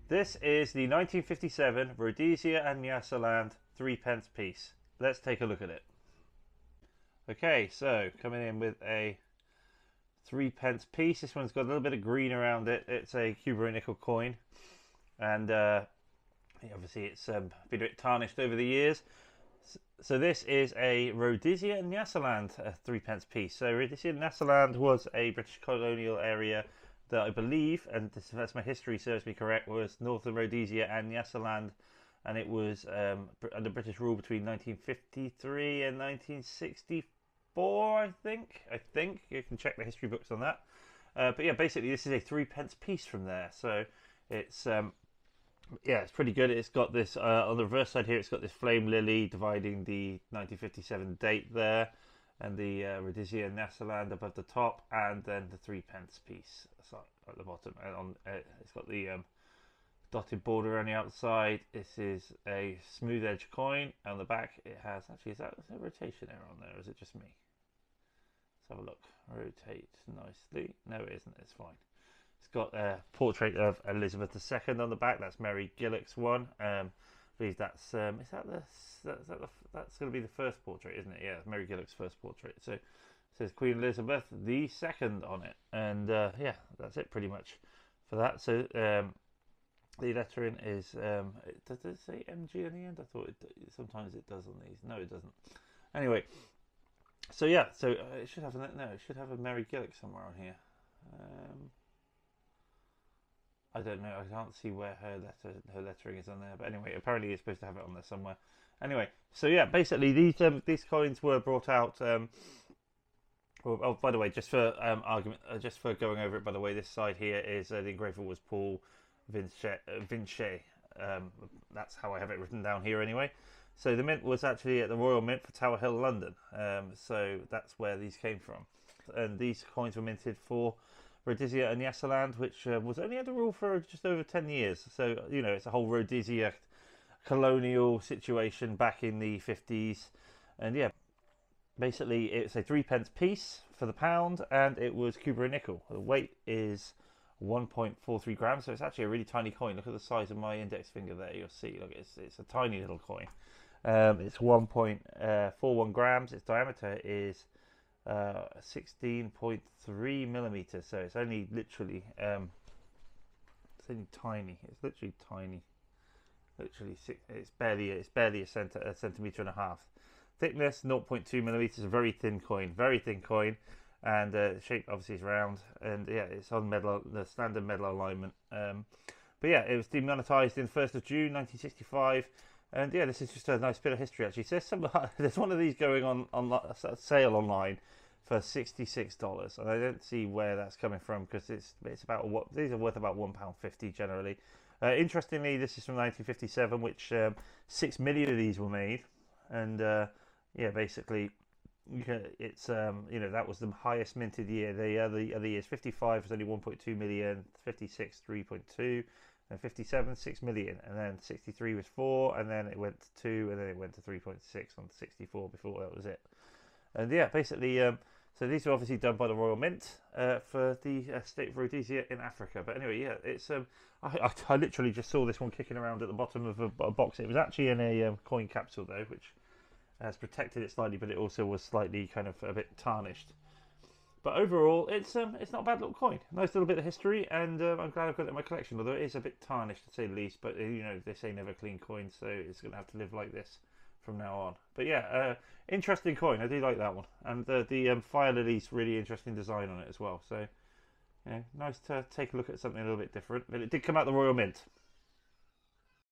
This is the 1957 Rhodesia and Nyasaland 3p piece. Let's take a look at it. Okay, so coming in with a 3p piece. This one's got a little bit of green around it. It's a Cuba nickel coin, and obviously it's been a bit tarnished over the years. So this is a Rhodesia and Nyasaland 3p piece. So Rhodesia and Nyasaland was a British colonial area that I believe, and that's my history serves me correct, was northern Rhodesia and Nyasaland, and it was under British rule between 1953 and 1964, I think. You can check the history books on that. But yeah, basically this is a 3p piece from there. So it's yeah, it's pretty good. It's got this on the reverse side here. It's got this flame lily dividing the 1957 date there, and the Rhodesia and Nyasaland above the top, and then the 3p piece at the bottom. And on it's got the dotted border on the outside. This is a smooth edge coin. On the back, it has is that a rotation error on there? Or is it just me? Let's have a look. Rotate nicely. No, it isn't. It's fine. It's got a portrait of Elizabeth II on the back. That's Mary Gillick's one. I believe that's that's going to be the first portrait, isn't it? Yeah, Mary Gillick's first portrait. So it says Queen Elizabeth II on it, and yeah, that's it pretty much for that. So the lettering is does it say MG in the end? I thought sometimes it does on these. No, it doesn't. Anyway, so yeah, so it should have it should have a Mary Gillick somewhere on here. I don't know. I can't see where her lettering is on there. But anyway, apparently you're supposed to have it on there somewhere. Anyway, so yeah, basically these coins were brought out. Oh, by the way, just for argument, just for going over it. By the way, this side here is the engraver was Paul Vinci. That's how I have it written down here anyway. So the mint was actually at the Royal Mint for Tower Hill, London. So that's where these came from, and these coins were minted for Rhodesia and Nyasaland, which was only under rule for just over 10 years. So, you know, it's a whole Rhodesia colonial situation back in the 50s. And yeah, basically it's a 3p piece for the pound, and it was Cuba nickel. The weight is 1.43 grams, so it's actually a really tiny coin. Look at the size of my index finger there. You'll see, look, it's a tiny little coin. It's 1.41 grams. Its diameter is 16.3 millimeters, so it's only literally it's only tiny. It's literally tiny. It's barely a centimeter and a half. Thickness 0.2 millimeters. A very thin coin, and the shape obviously is round, and yeah, it's on the standard medal alignment. But yeah, it was demonetized in 1st of June 1965. And yeah, this is just a nice bit of history actually. So there's one of these going on sale online for $66, and I don't see where that's coming from, because it's about these are worth about £1.50 generally. Interestingly, this is from 1957, which 6 million of these were made, and yeah, basically, it's you know, that was the highest minted year. The other years, 55 was only 1.2 million, 56 3.2. And 57, 6 million, and then 63 was 4, and then it went to 2, and then it went to 3.6 on 64 before that was it. And yeah, basically, so these are obviously done by the Royal Mint for the state of Rhodesia in Africa. But anyway, yeah, it's I literally just saw this one kicking around at the bottom of a box. It was actually in a coin capsule though, which has protected it slightly, but it also was slightly kind of a bit tarnished. But overall, it's not a bad little coin. Nice little bit of history, and I'm glad I've got it in my collection. Although it is a bit tarnished, to say the least. But you know, they say never clean coin, so it's going to have to live like this from now on. But yeah, interesting coin. I do like that one, and the fire lily's really interesting design on it as well. So yeah, nice to take a look at something a little bit different. But it did come out the Royal Mint.